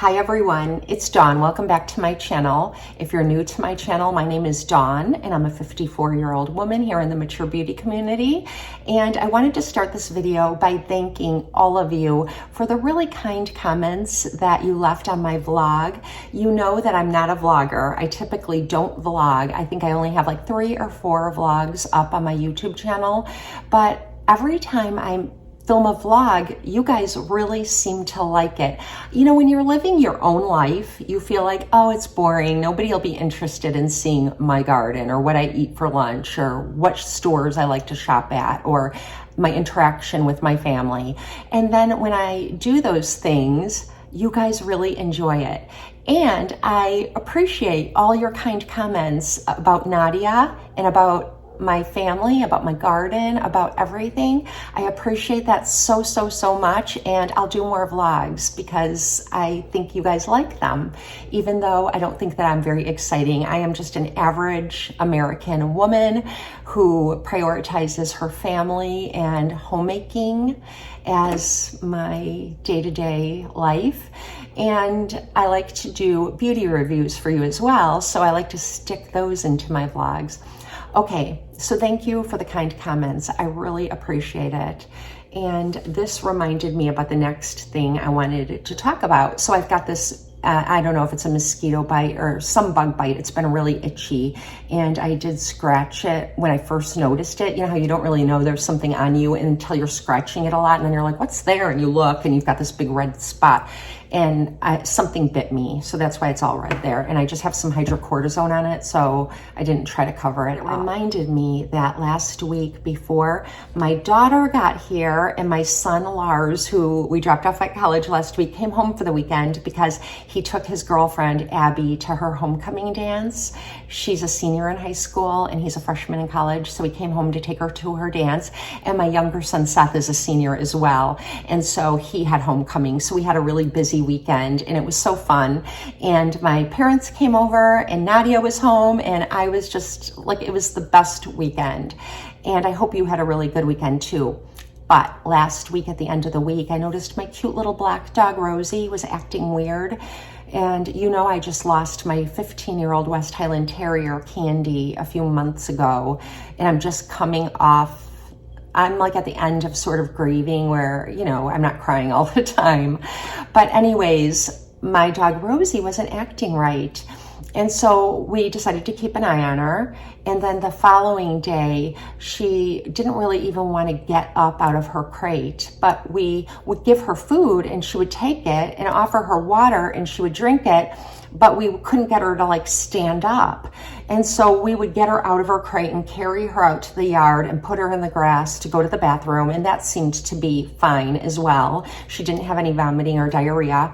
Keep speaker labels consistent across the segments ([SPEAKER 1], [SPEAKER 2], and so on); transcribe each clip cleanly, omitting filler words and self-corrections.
[SPEAKER 1] Hi everyone, it's Dawn. Welcome back to my channel. If you're new to my channel, my name is Dawn and I'm a 54-year-old woman here in the mature beauty community. And I wanted to start this video by thanking all of you for the really kind comments that you left on my vlog. You know that I'm not a vlogger. I typically don't vlog. I think I only have like 3 or 4 vlogs up on my YouTube channel. But every time I film a vlog, you guys really seem to like it. You know, when you're living your own life, you feel like, oh, it's boring. Nobody will be interested in seeing my garden or what I eat for lunch or what stores I like to shop at or my interaction with my family. And then when I do those things, you guys really enjoy it. And I appreciate all your kind comments about Nadia and about my family, about my garden, about everything. I appreciate that so much, and I'll do more vlogs because I think you guys like them. Even though I don't think that I'm very exciting, I am just an average American woman who prioritizes her family and homemaking as my day-to-day life. And I like to do beauty reviews for you as well, so I like to stick those into my vlogs. Okay, so thank you for the kind comments. I really appreciate it. And this reminded me about the next thing I wanted to talk about. So I've got this, I don't know if it's a mosquito bite or some bug bite. It's been really itchy. And I did scratch it when I first noticed it. You know how you don't really know there's something on you until you're scratching it a lot. And then you're like, what's there? And you look and you've got this big red spot. And something bit me, so that's why it's all red there. And I just have some hydrocortisone on it, so I didn't try to cover it. It reminded me that last week before my daughter got here and my son Lars, who we dropped off at college last week, came home for the weekend because he took his girlfriend Abby to her homecoming dance. She's a senior in high school and he's a freshman in college, so he came home to take her to her dance. And my younger son Seth is a senior as well, and so he had homecoming. So we had a really busy weekend and it was so fun. And my parents came over and Nadia was home and I was just like, it was the best weekend. And I hope you had a really good weekend too. But last week at the end of the week, I noticed my cute little black dog Rosie was acting weird. And you know, I just lost my 15-year-old West Highland Terrier Candy a few months ago. And I'm just coming off, I'm like at the end of sort of grieving where, you know, I'm not crying all the time. But anyways, my dog Rosie wasn't acting right. And so we decided to keep an eye on her. And then the following day, she didn't really even want to get up out of her crate, but we would give her food and she would take it and offer her water and she would drink it, but we couldn't get her to like stand up. And so we would get her out of her crate and carry her out to the yard and put her in the grass to go to the bathroom. And that seemed to be fine as well. She didn't have any vomiting or diarrhea.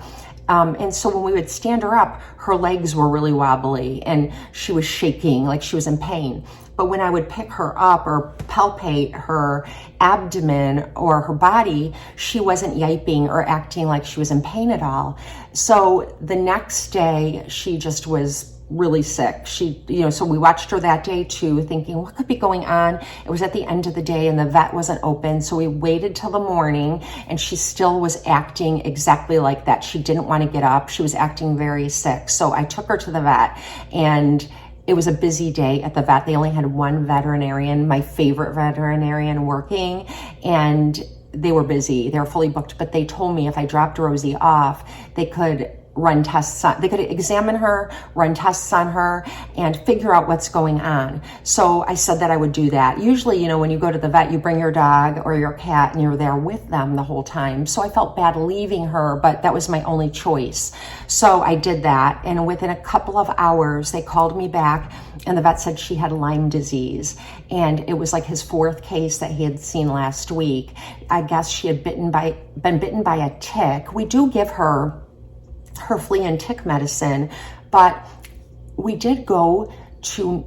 [SPEAKER 1] And so when we would stand her up, her legs were really wobbly and she was shaking like she was in pain. But when I would pick her up or palpate her abdomen or her body, she wasn't yiping or acting like she was in pain at all. So the next day, she just was really sick. She, you know, so we watched her that day too, thinking what could be going on. It was at the end of the day and the vet wasn't open. So we waited till the morning and she still was acting exactly like that. She didn't want to get up. She was acting very sick. So I took her to the vet and it was a busy day at the vet. They only had one veterinarian, my favorite veterinarian, working, and they were busy. They were fully booked, but they told me if I dropped Rosie off, they could run tests on, they could examine her, run tests on her, and figure out what's going on. So I said that I would do that. Usually, you know, when you go to the vet, you bring your dog or your cat and you're there with them the whole time. So I felt bad leaving her, but that was my only choice. So I did that. And within a couple of hours, they called me back and the vet said she had Lyme disease. And it was like his 4th case that he had seen last week. I guess she had been bitten by a tick. We do give her flea and tick medicine, but we did go to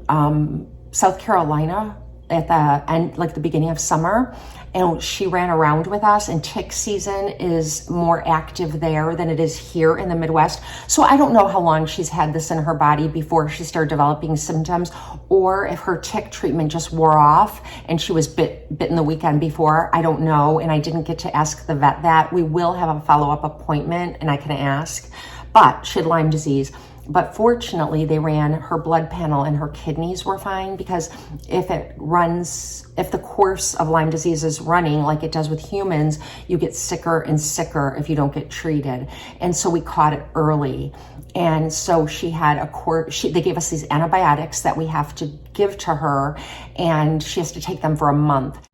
[SPEAKER 1] South Carolina at the end, like the beginning of summer, and she ran around with us, and tick season is more active there than it is here in the Midwest. So I don't know how long she's had this in her body before she started developing symptoms, or if her tick treatment just wore off and she was bitten the weekend before. I don't know, and I didn't get to ask the vet that. We will have a follow-up appointment and I can ask. but she had Lyme disease. But fortunately, they ran her blood panel and her kidneys were fine, because if the course of Lyme disease is running like it does with humans, you get sicker and sicker if you don't get treated. And so we caught it early. And so she had they gave us these antibiotics that we have to give to her, and she has to take them for a month.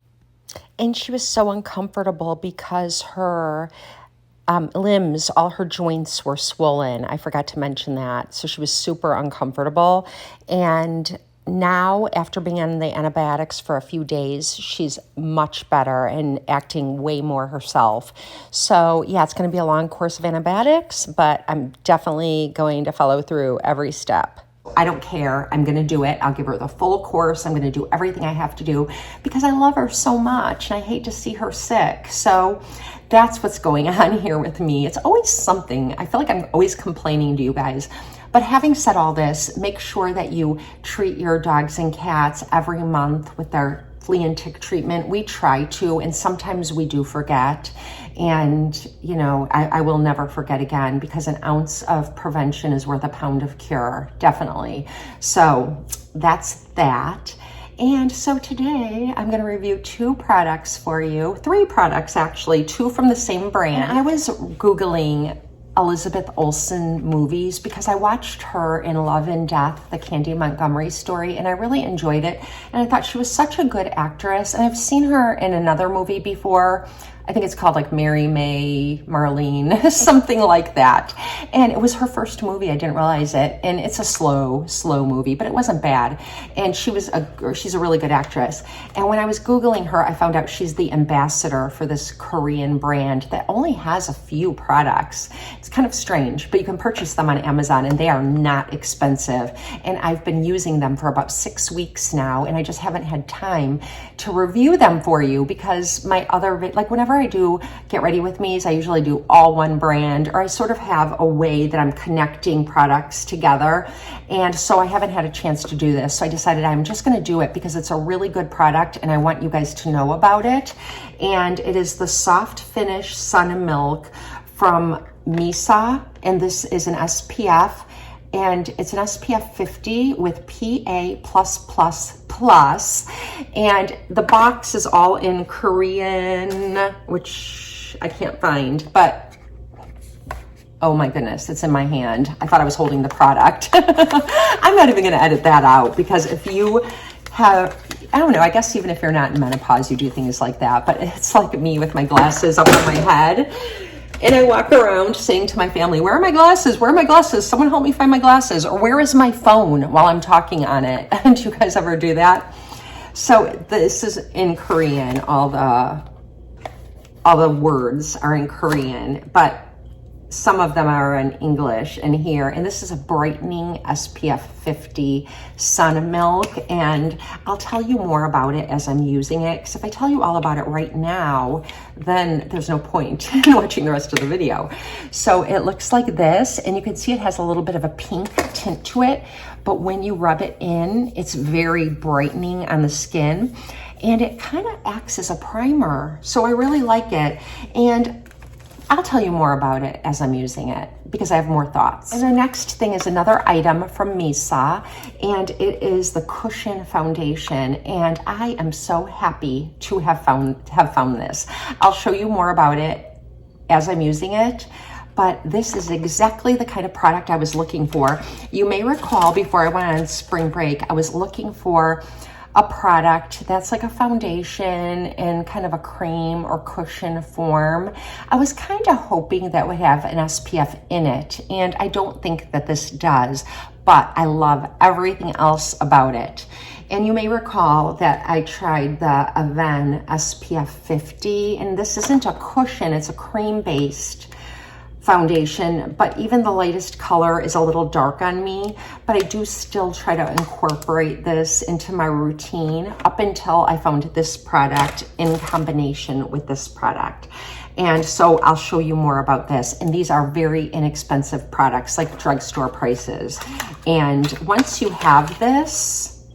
[SPEAKER 1] And she was so uncomfortable because her limbs, all her joints were swollen. I forgot to mention that. So she was super uncomfortable. And now, after being on the antibiotics for a few days, she's much better and acting way more herself. So yeah, it's going to be a long course of antibiotics, but I'm definitely going to follow through every step. I don't care. I'm going to do it. I'll give her the full course. I'm going to do everything I have to do because I love her so much and I hate to see her sick. So that's what's going on here with me. It's always something. I feel like I'm always complaining to you guys. But having said all this, make sure that you treat your dogs and cats every month with their flea and tick treatment. We try to, and sometimes we do forget. And, you know, I will never forget again, because an ounce of prevention is worth a pound of cure, definitely. So that's that. And so today I'm going to review 2 products for you, 3 products actually, 2 from the same brand. And I was Googling Elizabeth Olsen movies because I watched her in Love and Death, the Candy Montgomery story, and I really enjoyed it. And I thought she was such a good actress. And I've seen her in another movie before. I think it's called like Mary May Marlene, something like that. And it was her first movie. I didn't realize it. And it's a slow movie, but it wasn't bad. And she's a really good actress. And when I was Googling her, I found out she's the ambassador for this Korean brand that only has a few products. It's kind of strange, but you can purchase them on Amazon and they are not expensive. And I've been using them for about 6 weeks now, and I just haven't had time to review them for you because my other, like whenever I do Get Ready With Me's, I usually do all one brand, or I sort of have a way that I'm connecting products together. And so I haven't had a chance to do this. So I decided I'm just going to do it because it's a really good product and I want you guys to know about it. And it is the Soft Finish Sun and Milk from Misa. And this is an SPF. And it's an SPF 50 with PA+++. And the box is all in Korean, which I can't find, but oh my goodness, it's in my hand. I thought I was holding the product. I'm not even gonna edit that out because if you have, I don't know, I guess even if you're not in menopause, you do things like that, but it's like me with my glasses up on my head. And I walk around saying to my family, where are my glasses? Where are my glasses? Someone help me find my glasses. Or where is my phone while I'm talking on it? Do you guys ever do that? So this is in Korean. All the words are in Korean, but some of them are in English in here. And this is a brightening SPF 50 Sun Milk. And I'll tell you more about it as I'm using it. Because if I tell you all about it right now, then there's no point in watching the rest of the video. So it looks like this. And you can see it has a little bit of a pink tint to it. But when you rub it in, it's very brightening on the skin. And it kind of acts as a primer. So I really like it. And I'll tell you more about it as I'm using it because I have more thoughts. And the next thing is another item from Misa, and it is the Cushion Foundation. And I am so happy to have found this. I'll show you more about it as I'm using it, but this is exactly the kind of product I was looking for. You may recall before I went on spring break, I was looking for a product that's like a foundation in kind of a cream or cushion form. I was kind of hoping that would have an SPF in it, and I don't think that this does, but I love everything else about it. And you may recall that I tried the Aven SPF 50, and this isn't a cushion, it's a cream-based foundation, but even the lightest color is a little dark on me, but I do still try to incorporate this into my routine up until I found this product in combination with this product. And so I'll show you more about this. And these are very inexpensive products, like drugstore prices. And once you have this,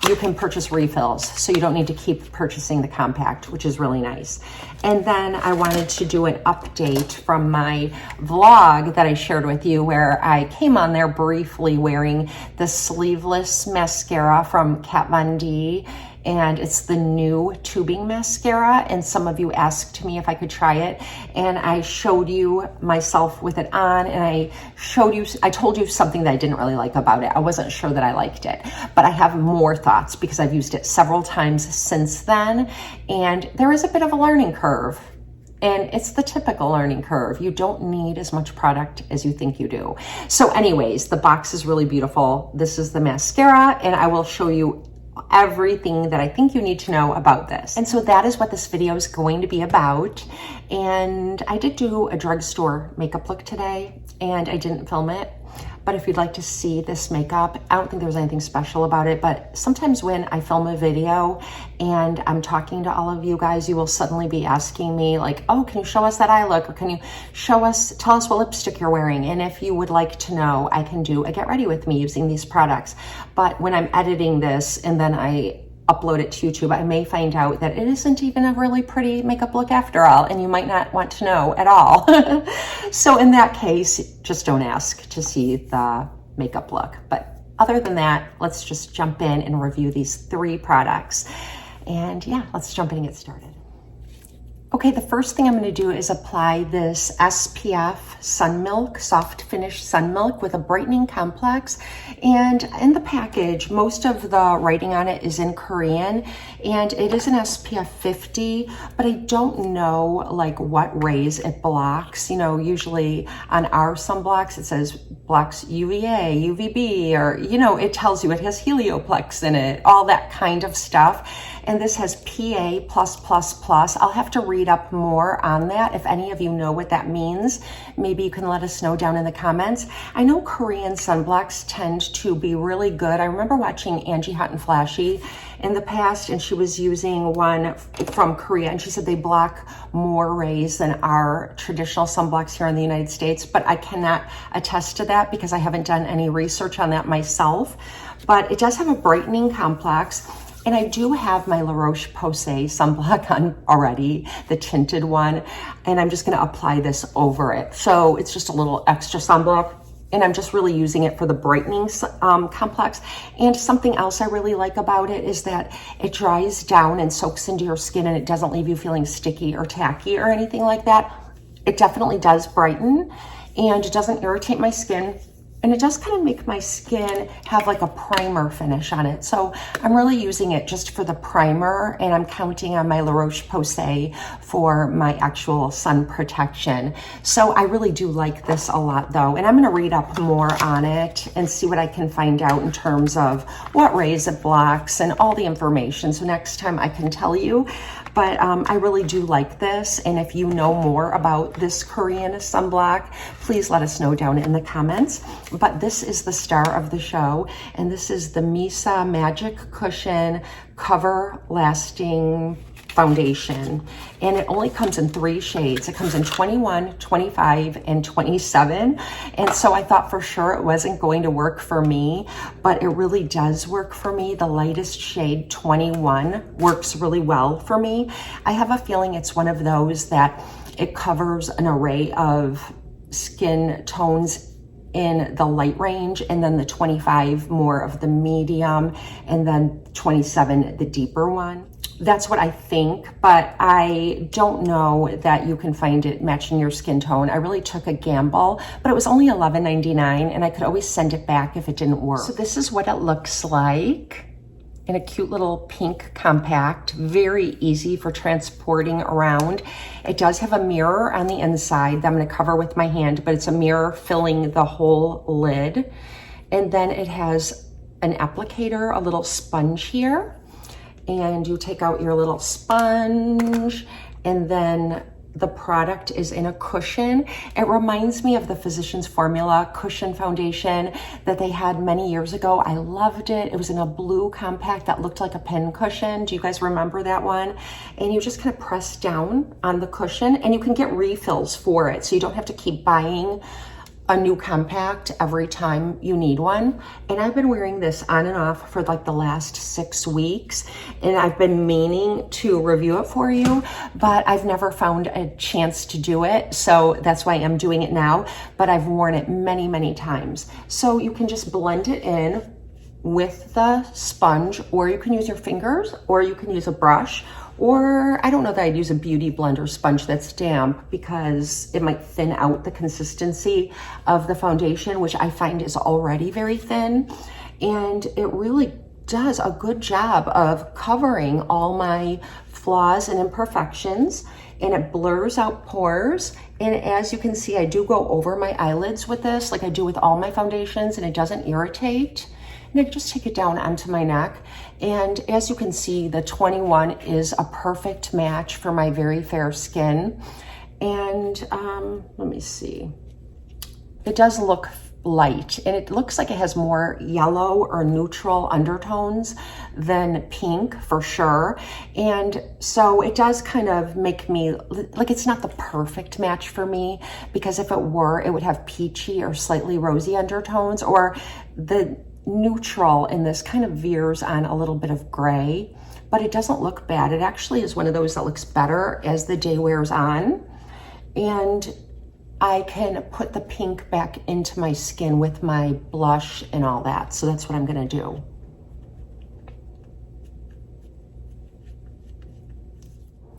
[SPEAKER 1] you can purchase refills, so you don't need to keep purchasing the compact, which is really nice. And then I wanted to do an update from my vlog that I shared with you, where I came on there briefly wearing the sleeveless mascara from KVD, and it's the new tubing mascara, and some of you asked me if I could try it, and I showed you myself with it on, and I told you something that I didn't really like about it. I wasn't sure that I liked it, but I have more thoughts because I've used it several times since then, and there is a bit of a learning curve. And it's the typical learning curve. You don't need as much product as you think you do. So anyways, the box is really beautiful. This is the mascara, and I will show you everything that I think you need to know about this. And so that is what this video is going to be about. And I did do a drugstore makeup look today, and I didn't film it. But if you'd like to see this makeup, I don't think there was anything special about it, but sometimes when I film a video and I'm talking to all of you guys, you will suddenly be asking me like, oh, can you show us that eye look? Or can you tell us what lipstick you're wearing? And if you would like to know, I can do a get ready with me using these products. But when I'm editing this and then I upload it to YouTube, I may find out that it isn't even a really pretty makeup look after all, and you might not want to know at all. So in that case, just don't ask to see the makeup look. But other than that, let's just jump in and review these 3 products. And yeah, let's jump in and get started. Okay, the first thing I'm going to do is apply this SPF Sun Milk, Soft Finish Sun Milk with a brightening complex. And in the package, most of the writing on it is in Korean, and it is an SPF 50, but I don't know like what rays it blocks. You know, usually on our sunblocks, it says blocks UVA, UVB, or, you know, it tells you it has Helioplex in it, all that kind of stuff. And this has PA+++. I'll have to read up more on that. If any of you know what that means, maybe you can let us know down in the comments. I know Korean sunblocks tend to be really good. I remember watching Angie Hot and Flashy in the past, and she was using one from Korea, and she said they block more rays than our traditional sunblocks here in the United States, but I cannot attest to that because I haven't done any research on that myself. But it does have a brightening complex. And I do have my La Roche-Posay sunblock on already, the tinted one, and I'm just gonna apply this over it. So it's just a little extra sunblock, and I'm just really using it for the brightening complex. And something else I really like about it is that it dries down and soaks into your skin, and it doesn't leave you feeling sticky or tacky or anything like that. It definitely does brighten, and it doesn't irritate my skin. And it does kind of make my skin have like a primer finish on it. So I'm really using it just for the primer, and I'm counting on my La Roche-Posay for my actual sun protection. So I really do like this a lot though. And I'm gonna read up more on it and see what I can find out in terms of what rays it blocks and all the information. So next time I can tell you. But I really do like this. And if you know more about this Korean sunblock, please let us know down in the comments. But this is the star of the show. And this is the Misa Magic Cushion Cover Lasting Foundation. And it only comes in 3 shades. It comes in 21, 25, and 27. And so I thought for sure it wasn't going to work for me, but it really does work for me. The lightest shade, 21, works really well for me. I have a feeling it's one of those that it covers an array of skin tones in the light range, and then the 25 more of the medium, and then 27 the deeper one. That's what I think, but I don't know that you can find it matching your skin tone. I really took a gamble, but it was only $11.99, and I could always send it back if it didn't work. So this is what it looks like in a cute little pink compact, very easy for transporting around. It does have a mirror on the inside that I'm gonna cover with my hand, but it's a mirror filling the whole lid. And then it has an applicator, a little sponge here. And you take out your little sponge, and then the product is in a cushion. It reminds me of the Physicians Formula cushion foundation that they had many years ago. I loved it. It was in a blue compact that looked like a pin cushion. Do you guys remember that one? And you just kind of press down on the cushion, and you can get refills for it. So you don't have to keep buying a new compact every time you need one. And I've been wearing this on and off for like the last 6 weeks, and I've been meaning to review it for you, but I've never found a chance to do it. So that's why I'm doing it now, but I've worn it many, many times. So you can just blend it in with the sponge, or you can use your fingers, or you can use a brush, or I don't know that I'd use a beauty blender sponge that's damp because it might thin out the consistency of the foundation, which I find is already very thin. And it really does a good job of covering all my flaws and imperfections, and it blurs out pores. And as you can see, I do go over my eyelids with this, like I do with all my foundations, and it doesn't irritate. And I just take it down onto my neck. And as you can see, the 21 is a perfect match for my very fair skin. And let me see. It does look light, and it looks like it has more yellow or neutral undertones than pink for sure. And so it does kind of make me, like, it's not the perfect match for me, because if it were, it would have peachy or slightly rosy undertones, or the neutral in this kind of veers on a little bit of gray, but it doesn't look bad. It actually is one of those that looks better as the day wears on. And I can put the pink back into my skin with my blush and all that. So that's what I'm gonna do.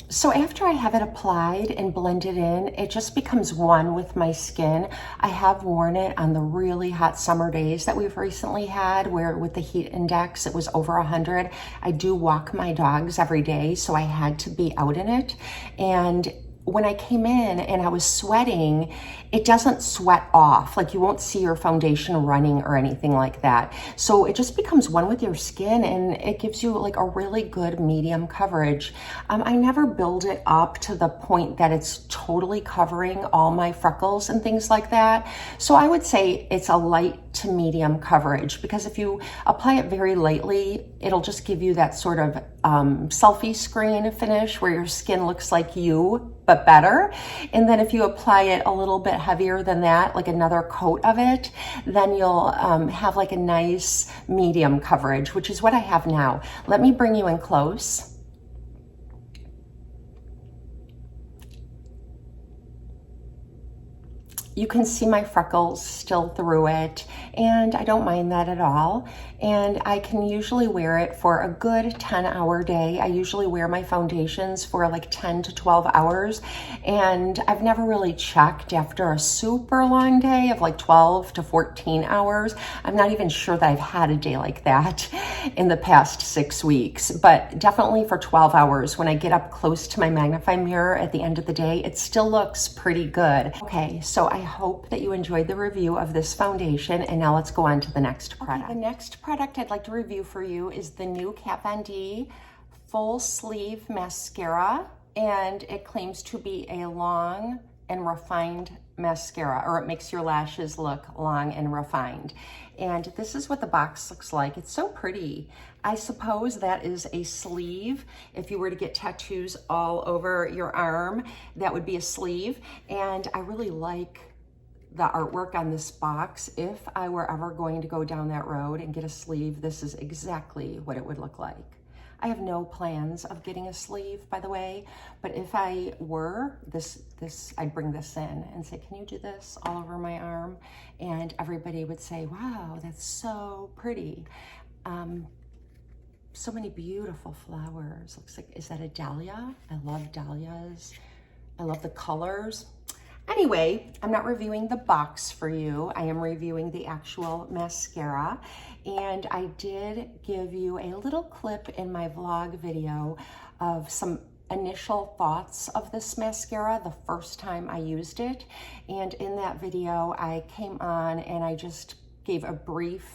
[SPEAKER 1] So after I have it applied and blended in, it just becomes one with my skin. I have worn it on the really hot summer days that we've recently had, where with the heat index, it was over 100. I do walk my dogs every day, so I had to be out in it. And when I came in and I was sweating, it doesn't sweat off. Like, you won't see your foundation running or anything like that. So it just becomes one with your skin, and it gives you like a really good medium coverage. I never build it up to the point that it's totally covering all my freckles and things like that. So I would say it's a light to medium coverage, because if you apply it very lightly, it'll just give you that sort of selfie screen finish where your skin looks like you, but better. And then if you apply it a little bit heavier than that, like another coat of it, then you'll have like a nice medium coverage, which is what I have now. Let me bring you in close. You can see my freckles still through it, and I don't mind that at all. And I can usually wear it for a good 10-hour day. I usually wear my foundations for like 10 to 12 hours, and I've never really checked after a super long day of like 12 to 14 hours. I'm not even sure that I've had a day like that in the past 6 weeks, but definitely for 12 hours, when I get up close to my magnifying mirror at the end of the day, it still looks pretty good. Okay, so I hope that you enjoyed the review of this foundation, and now let's go on to the next product. Okay, the next product I'd like to review for you is the new KVD full sleeve mascara, and it claims to be a long and refined mascara, or it makes your lashes look long and refined. And this is what the box looks like. It's so pretty. I suppose that is a sleeve. If you were to get tattoos all over your arm, that would be a sleeve. And I really like the artwork on this box. If I were ever going to go down that road and get a sleeve, this is exactly what it would look like. I have no plans of getting a sleeve, by the way, but if I were, I'd bring this in and say, can you do this all over my arm? And everybody would say, wow, that's so pretty. So many beautiful flowers. Looks like, is that a dahlia? I love dahlias. I love the colors. Anyway, I'm not reviewing the box for you. I am reviewing the actual mascara. And I did give you a little clip in my vlog video of some initial thoughts of this mascara the first time I used it. And in that video, I came on and I just gave a brief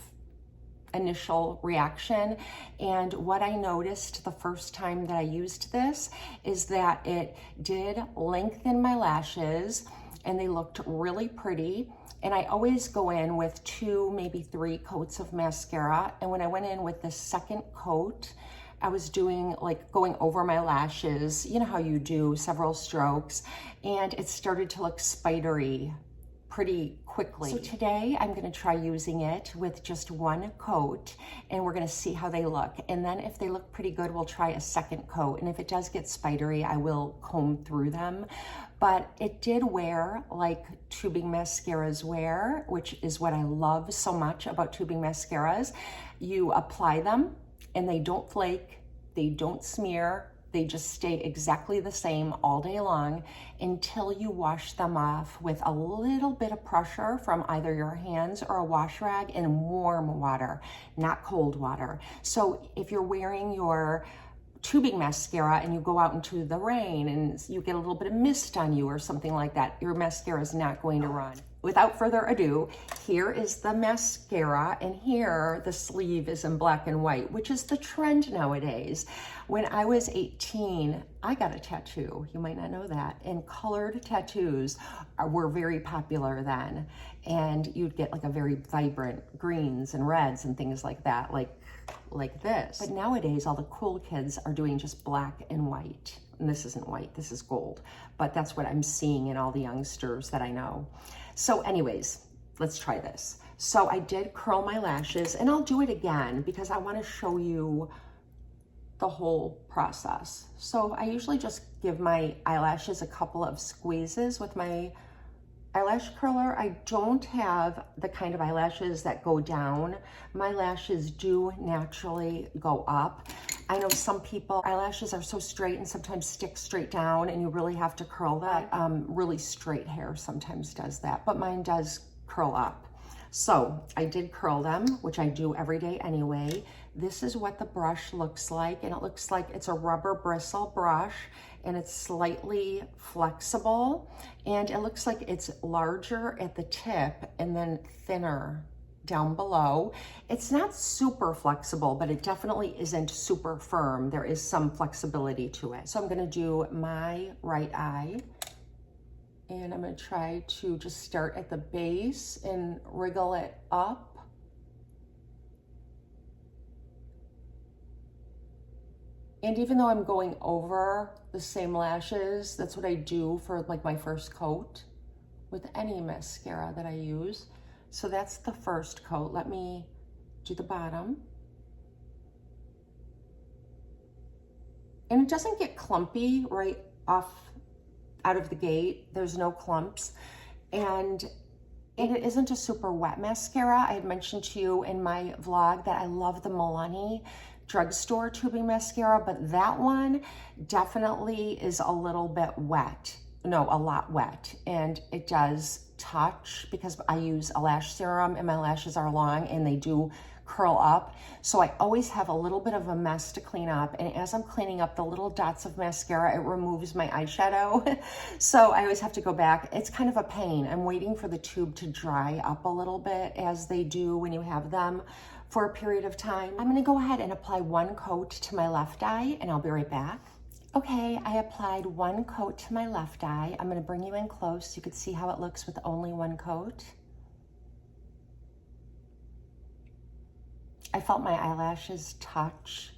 [SPEAKER 1] initial reaction. And what I noticed the first time that I used this is that it did lengthen my lashes, and they looked really pretty. And I always go in with 2, maybe 3 coats of mascara. And when I went in with the second coat, I was doing like going over my lashes, you know how you do several strokes, and it started to look spidery pretty quickly. So today I'm going to try using it with just one coat, and we're going to see how they look. And then if they look pretty good, we'll try a second coat. And if it does get spidery, I will comb through them. But it did wear like tubing mascaras wear, which is what I love so much about tubing mascaras. You apply them and they don't flake, they don't smear, they just stay exactly the same all day long until you wash them off with a little bit of pressure from either your hands or a wash rag in warm water, not cold water. So if you're wearing your tubing mascara and you go out into the rain and you get a little bit of mist on you or something like that, your mascara is not going to run. Without further ado, here is the mascara, and here the sleeve is in black and white, which is the trend nowadays. When I was 18, I got a tattoo. You might not know that. And colored tattoos were very popular then. And you'd get like a very vibrant greens and reds and things like that, like this. But nowadays, all the cool kids are doing just black and white. And this isn't white, this is gold. But that's what I'm seeing in all the youngsters that I know. So anyways, let's try this. So I did curl my lashes, and I'll do it again because I want to show you the whole process. So I usually just give my eyelashes a couple of squeezes with my eyelash curler. I don't have the kind of eyelashes that go down. My lashes do naturally go up. I know some people, eyelashes are so straight and sometimes stick straight down, and you really have to curl that. Really straight hair sometimes does that, but mine does curl up. So I did curl them, which I do every day anyway. This is what the brush looks like, and it looks like it's a rubber bristle brush, and it's slightly flexible, and it looks like it's larger at the tip and then thinner down below. It's not super flexible, but it definitely isn't super firm. There is some flexibility to it. So I'm gonna do my right eye, and I'm gonna try to just start at the base and wriggle it up. And even though I'm going over the same lashes, that's what I do for like my first coat with any mascara that I use. So that's the first coat. Let me do the bottom. And it doesn't get clumpy right off out of the gate. There's no clumps. And it isn't a super wet mascara. I had mentioned to you in my vlog that I love the Milani drugstore tubing mascara, but that one definitely is a little bit wet. No, a lot wet. And it does touch because I use a lash serum and my lashes are long and they do curl up. So I always have a little bit of a mess to clean up. And as I'm cleaning up the little dots of mascara, it removes my eyeshadow. So I always have to go back. It's kind of a pain. I'm waiting for the tube to dry up a little bit, as they do when you have them for a period of time. I'm gonna go ahead and apply one coat to my left eye, and I'll be right back. Okay, I applied one coat to my left eye. I'm gonna bring you in close so you can see how it looks with only one coat. I felt my eyelashes touch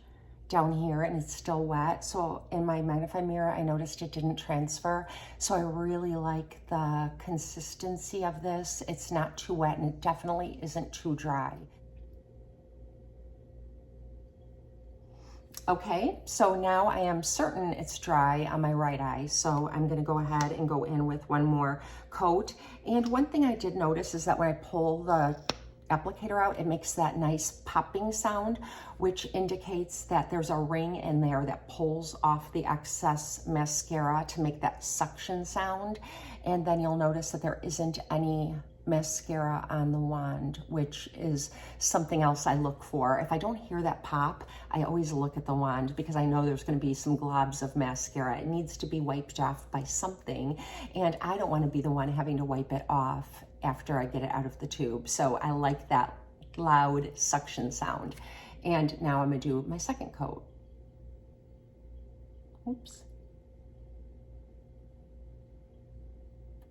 [SPEAKER 1] down here and it's still wet. So in my magnifying mirror, I noticed it didn't transfer. So I really like the consistency of this. It's not too wet and it definitely isn't too dry. Okay, so now I am certain it's dry on my right eye, so I'm gonna go ahead and go in with one more coat. And one thing I did notice is that when I pull the applicator out, it makes that nice popping sound, which indicates that there's a ring in there that pulls off the excess mascara to make that suction sound. And then you'll notice that there isn't any mascara on the wand, which is something else I look for. If I don't hear that pop, I always look at the wand because I know there's going to be some globs of mascara. It needs to be wiped off by something, and I don't want to be the one having to wipe it off after I get it out of the tube. So I like that loud suction sound. And now I'm going to do my second coat. Oops.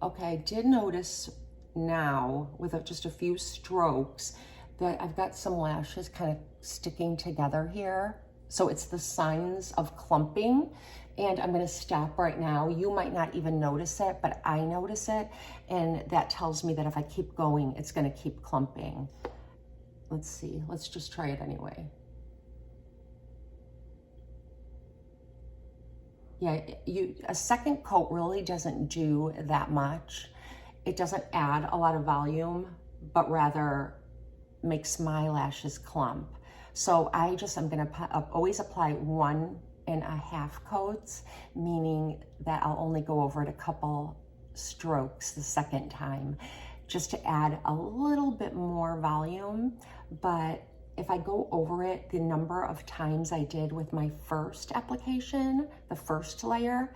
[SPEAKER 1] Okay, I did notice now with just a few strokes that I've got some lashes kind of sticking together here. So it's the signs of clumping. And I'm gonna stop right now. You might not even notice it, but I notice it. And that tells me that if I keep going, it's gonna keep clumping. Let's see, let's just try it anyway. Yeah, a second coat really doesn't do that much. It doesn't add a lot of volume, but rather makes my lashes clump. So I'm gonna always apply 1.5 coats, meaning that I'll only go over it a couple strokes the second time, just to add a little bit more volume. But if I go over it the number of times I did with my first application, the first layer,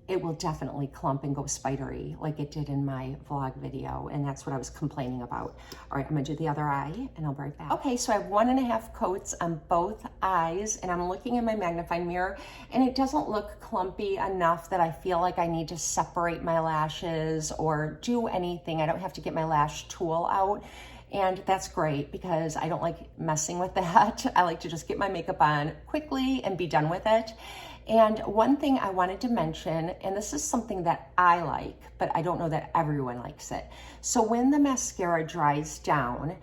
[SPEAKER 1] it will definitely clump and go spidery like it did in my vlog video, and that's what I was complaining about. All right, I'm gonna do the other eye and I'll be right back. Okay, so I have 1.5 coats on both eyes, and I'm looking in my magnifying mirror, and it doesn't look clumpy enough that I feel like I need to separate my lashes or do anything. I don't have to get my lash tool out. And that's great because I don't like messing with that. I like to just get my makeup on quickly and be done with it. And one thing I wanted to mention, and this is something that I like, but I don't know that everyone likes it. So when the mascara dries down,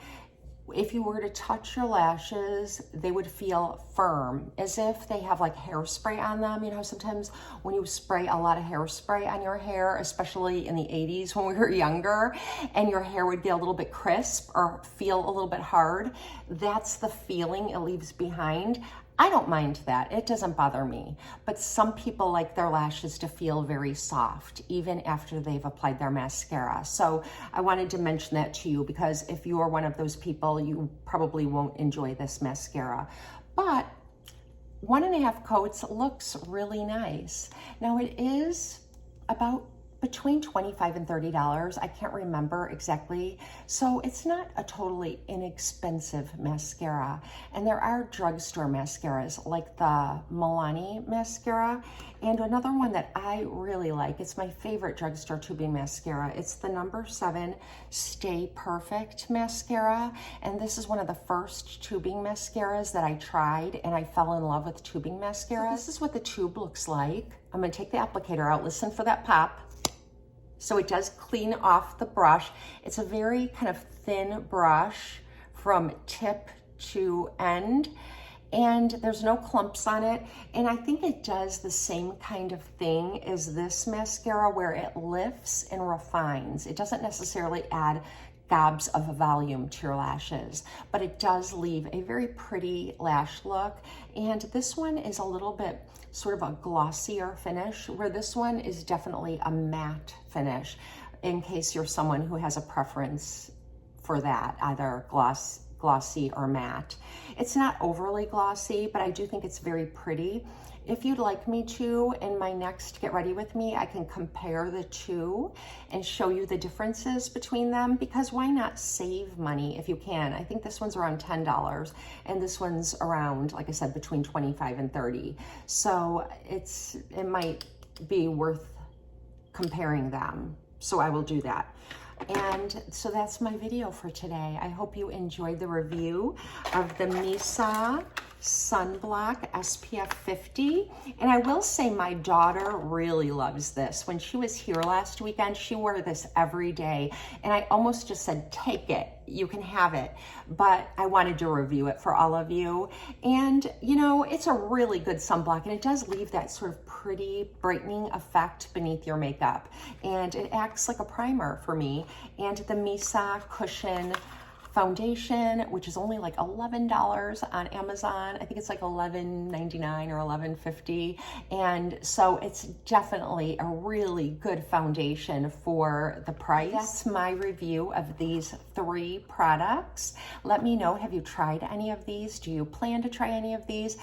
[SPEAKER 1] if you were to touch your lashes, they would feel firm, as if they have like hairspray on them. You know, sometimes when you spray a lot of hairspray on your hair, especially in the 80s when we were younger, and your hair would be a little bit crisp or feel a little bit hard, that's the feeling it leaves behind. I don't mind that, it doesn't bother me, but some people like their lashes to feel very soft even after they've applied their mascara. So I wanted to mention that to you because if you are one of those people, you probably won't enjoy this mascara. But 1.5 coats looks really nice. Now it is about between $25 and $30. I can't remember exactly. So it's not a totally inexpensive mascara. And there are drugstore mascaras like the Milani mascara. And another one that I really like, it's my favorite drugstore tubing mascara. It's the No. 7 Stay Perfect mascara. And this is one of the first tubing mascaras that I tried, and I fell in love with tubing mascara. So this is what the tube looks like. I'm gonna take the applicator out, listen for that pop. So it does clean off the brush. It's a very kind of thin brush from tip to end, and there's no clumps on it. And I think it does the same kind of thing as this mascara where it lifts and refines. It doesn't necessarily add gobs of volume to your lashes, but it does leave a very pretty lash look. And this one is a little bit sort of a glossier finish, where this one is definitely a matte finish, in case you're someone who has a preference for that, either glossy or matte. It's not overly glossy, but I do think it's very pretty. If you'd like me to, in my next Get Ready With Me, I can compare the two and show you the differences between them, because why not save money if you can? I think this one's around $10 and this one's around, like I said, between $25 and $30. So it might be worth comparing them. So I will do that. And so that's my video for today. I hope you enjoyed the review of the Misa Sunblock SPF 50. And I will say my daughter really loves this. When she was here last weekend, she wore this every day. And I almost just said, take it, you can have it. But I wanted to review it for all of you. And you know, it's a really good sunblock, and it does leave that sort of pretty brightening effect beneath your makeup. And it acts like a primer for me. And the Misa Cushion foundation, which is only like $11 on Amazon. I think it's like $11.99 or $11.50. And so it's definitely a really good foundation for the price. That's my review of these 3 products. Let me know, have you tried any of these? Do you plan to try any of these?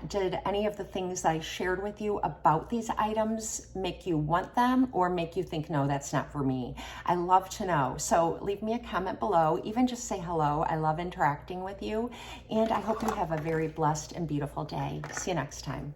[SPEAKER 1] Did any of the things that I shared with you about these items make you want them or make you think, no, that's not for me? I love to know. So leave me a comment below, even just say hello. I love interacting with you, and I hope you have a very blessed and beautiful day. See you next time.